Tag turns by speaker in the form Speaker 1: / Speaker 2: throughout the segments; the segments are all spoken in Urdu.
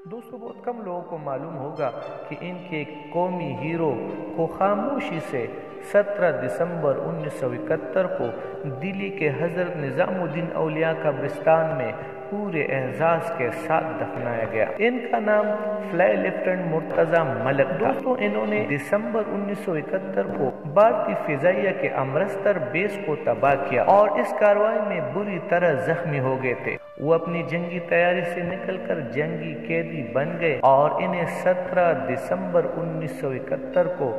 Speaker 1: دوستوں بہت کم لوگوں کو معلوم ہوگا کہ ان کے ایک قومی ہیرو کو خاموشی سے 17 دسمبر 1971 کو دلی کے حضرت نظام الدین اولیاء قبرستان میں پورے اعزاز کے ساتھ دفنایا گیا۔ ان کا نام فلائی لیفٹیننٹ مرتضی ملک تھا۔ دوستوں انہوں نے دسمبر 1971 کو بھارتی فضائیہ کے امرتسر بیس کو تباہ کیا اور اس کارروائی میں بری طرح زخمی ہو گئے تھے۔ وہ اپنی جنگی تیاری سے نکل کر جنگی قیدی بن گئے اور انہیں 17 دسمبر 1971 کو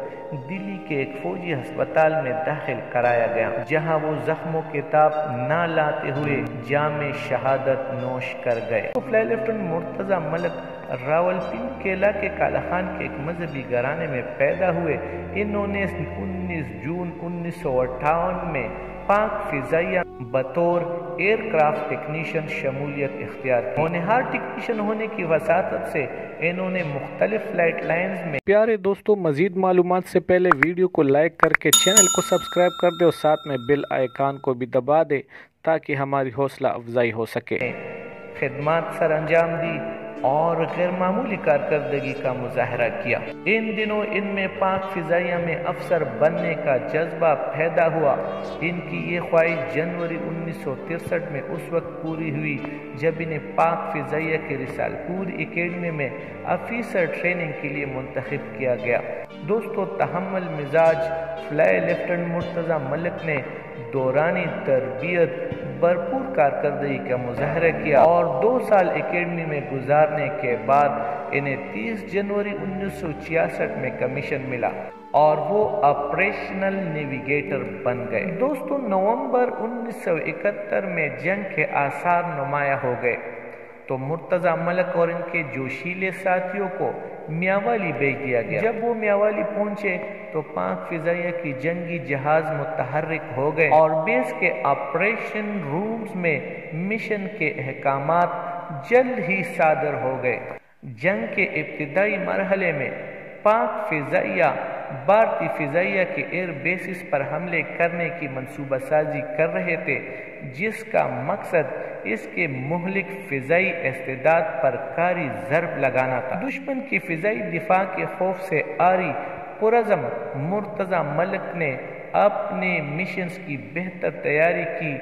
Speaker 1: دلی کے ایک فوجی ہسپتال میں داخل کرایا گیا، جہاں وہ زخموں کے تاب نہ لاتے ہوئے جام شہادت نوش کر گئے۔ فلائی لیفٹیننٹ مرتضی ملک راولپنڈی کے علاقے کالا خان کے ایک مذہبی گھرانے میں پیدا ہوئے۔ انہوں نے 19 جون 1958 میں پاک فضائیہ بطور ایئر کرافٹ ٹیکنیشین شمولیت اختیار کی۔ ہونہار ٹیکنیشین ہونے کی وساطت سے انہوں نے مختلف فلائٹ لائنز میں
Speaker 2: پیارے دوستوں، مزید معلومات سے پہلے ویڈیو کو لائک کر کے چینل کو سبسکرائب کر دے اور ساتھ میں بیل آئیکن کو بھی دبا دے تاکہ ہماری حوصلہ افزائی ہو سکے۔
Speaker 1: خدمات سر انجام دی اور غیر معمولی کارکردگی کا مظاہرہ کیا۔ ان دنوں ان میں پاک فضائیہ میں افسر بننے کا جذبہ پیدا ہوا۔ ان کی یہ خواہش جنوری 1963 میں اس وقت پوری ہوئی جب انہیں پاک فضائیہ کے رسالپور اکیڈمی میں آفیسر ٹریننگ کے لیے منتخب کیا گیا۔ دوستو تحمل مزاج فلائی لیفٹیننٹ مرتضی ملک نے دورانی تربیت بھرپور کارکردگی کا مظاہرہ کیا اور 2 سال اکیڈمی میں گزارنے کے بعد انہیں 30 جنوری 1966 میں کمیشن ملا اور وہ آپریشنل نیویگیٹر بن گئے۔ دوستو نومبر 1971 میں جنگ کے آثار نمایاں ہو گئے تو مرتضی ملک اور ان کے جوشیلے ساتھیوں کو میاوالی بھیج دیا گیا۔ جب وہ میاوالی پہنچے تو پاک فضائیہ کی جنگی جہاز متحرک ہو گئے اور بیس کے آپریشن رومز میں مشن کے احکامات جلد ہی صادر ہو گئے۔ جنگ کے ابتدائی مرحلے میں پاک فضائیہ بھارتی فضائیہ کے ایئر بیسز پر حملے کرنے کی منصوبہ سازی کر رہے تھے، جس کا مقصد اس کے مہلک فضائی استعداد پر کاری ضرب لگانا تھا۔ دشمن کی فضائی دفاع کے خوف سے آری پرعزم مرتضی ملک نے اپنے مشنز کی بہتر تیاری کی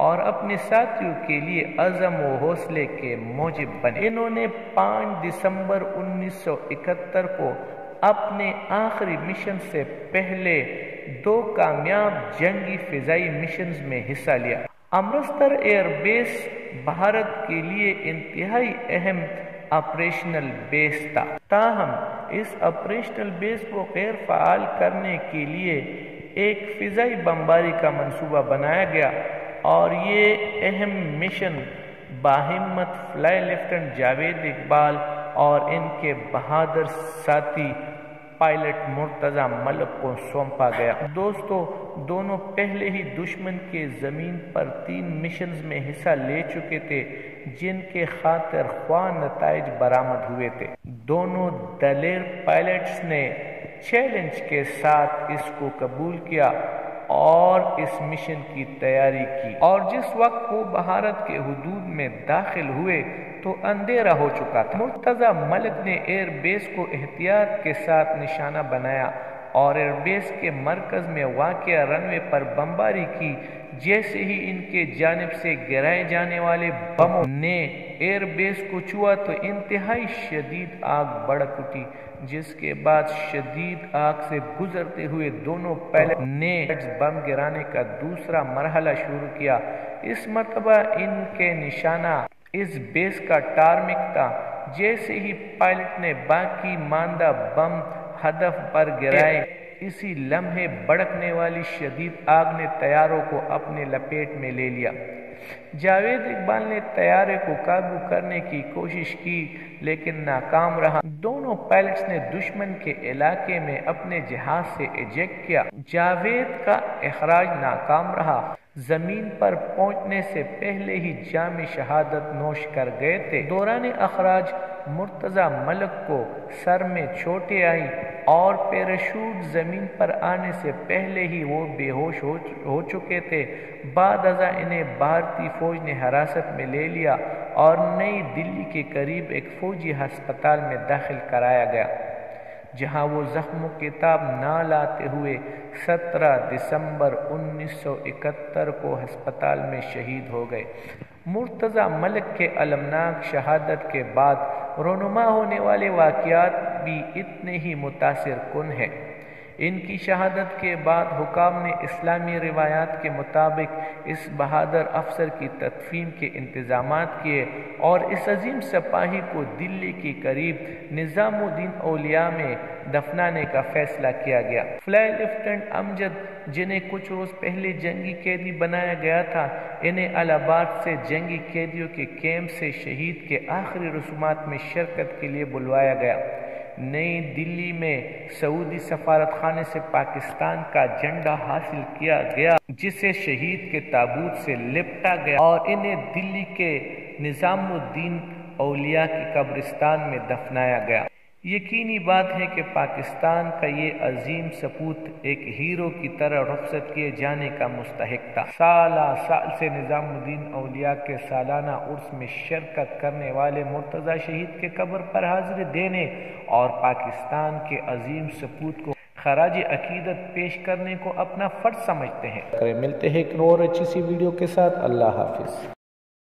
Speaker 1: اور اپنے ساتھیوں کے لیے عزم و حوصلے کے موجب بنے۔ انہوں نے 5 دسمبر 1971 کو اپنے آخری مشن سے پہلے 2 کامیاب جنگی فضائی مشنز میں حصہ لیا۔ امرتسر ایئر بیس بھارت کے لیے انتہائی اہم آپریشنل بیس تھا، تاہم اس آپریشنل بیس کو غیر فعال کرنے کے لیے ایک فضائی بمباری کا منصوبہ بنایا گیا اور یہ اہم مشن باہمت فلائی لیفٹیننٹ جاوید اقبال اور ان کے بہادر ساتھی پائلٹ مرتضی ملک کو سونپا گیا۔ دوستو دونوں پہلے ہی دشمن کے زمین پر 3 مشنز میں حصہ لے چکے تھے جن کے خاطر خواہ نتائج برآمد ہوئے تھے۔ دونوں دلیر پائلٹس نے چیلنج کے ساتھ اس کو قبول کیا اور اس مشن کی تیاری کی، اور جس وقت وہ بھارت کے حدود میں داخل ہوئے تو اندھیرا ہو چکا تھا۔ مرتضی ملک نے ایئر بیس کو احتیاط کے ساتھ نشانہ بنایا اور ایئر بیس کے مرکز میں واقع رن وے پر بمباری کی۔ جیسے ہی ان کے جانب سے گرائے جانے والے بموں نے ایئر بیس کو چھوا تو انتہائی شدید آگ بھڑک اٹھی، جس کے بعد شدید آگ سے گزرتے ہوئے دونوں پائلٹ نے بم گرانے کا دوسرا مرحلہ شروع کیا۔ اس مرتبہ ان کے نشانہ اس بیس کا ٹارمک تھا۔ جیسے ہی پائلٹ نے باقی ماندہ بم ہدف پر گرائے، اسی لمحے بھڑکنے والی شدید آگ نے طیاروں کو اپنے لپیٹ میں لے لیا۔ جاوید اقبال نے طیارے کو قابو کرنے کی کوشش کی لیکن ناکام رہا۔ دونوں پائلٹس نے دشمن کے علاقے میں اپنے جہاز سے ایجیکٹ کیا۔ جاوید کا اخراج ناکام رہا۔ زمین پر پہنچنے سے پہلے ہی جام شہادت نوش کر گئے تھے۔ دوران اخراج مرتضی ملک کو سر میں چوٹیں آئیں اور پیراشوٹ زمین پر آنے سے پہلے ہی وہ بے ہوش ہو چکے تھے۔ بعد ازاں انہیں بھارتی فوج نے حراست میں لے لیا اور نئی دلی کے قریب ایک فوجی ہسپتال میں داخل کرایا گیا، جہاں وہ زخموں کے تاب نہ لاتے ہوئے 17 دسمبر 1971 کو ہسپتال میں شہید ہو گئے۔ مرتضی ملک کے المناک شہادت کے بعد رونما ہونے والے واقعات بھی اتنے ہی متاثر کن ہیں۔ ان کی شہادت کے بعد حکام نے اسلامی روایات کے مطابق اس بہادر افسر کی تدفین کے انتظامات کیے اور اس عظیم سپاہی کو دلی کے قریب نظام الدین اولیاء میں دفنانے کا فیصلہ کیا گیا۔ فلائی لیفٹیننٹ امجد، جنہیں کچھ روز پہلے جنگی قیدی بنایا گیا تھا، انہیں الہ آباد سے جنگی قیدیوں کے کیمپ سے شہید کے آخری رسومات میں شرکت کے لیے بلوایا گیا۔ نئی دلی میں سعودی سفارت خانے سے پاکستان کا جھنڈا حاصل کیا گیا، جسے شہید کے تابوت سے لپٹا گیا اور انہیں دلی کے نظام الدین اولیاء کی قبرستان میں دفنایا گیا۔ یقینی بات ہے کہ پاکستان کا یہ عظیم سپوت ایک ہیرو کی طرح رخصت کیے جانے کا مستحق تھا۔ سالہ سال سے نظام الدین اولیاء کے سالانہ عرس میں شرکت کرنے والے مرتضی شہید کے قبر پر حاضری دینے اور پاکستان کے عظیم سپوت کو خراج عقیدت پیش کرنے کو اپنا فرض سمجھتے ہیں۔
Speaker 2: ملتے ہیں ایک اور اچھی سی ویڈیو کے ساتھ۔ اللہ حافظ۔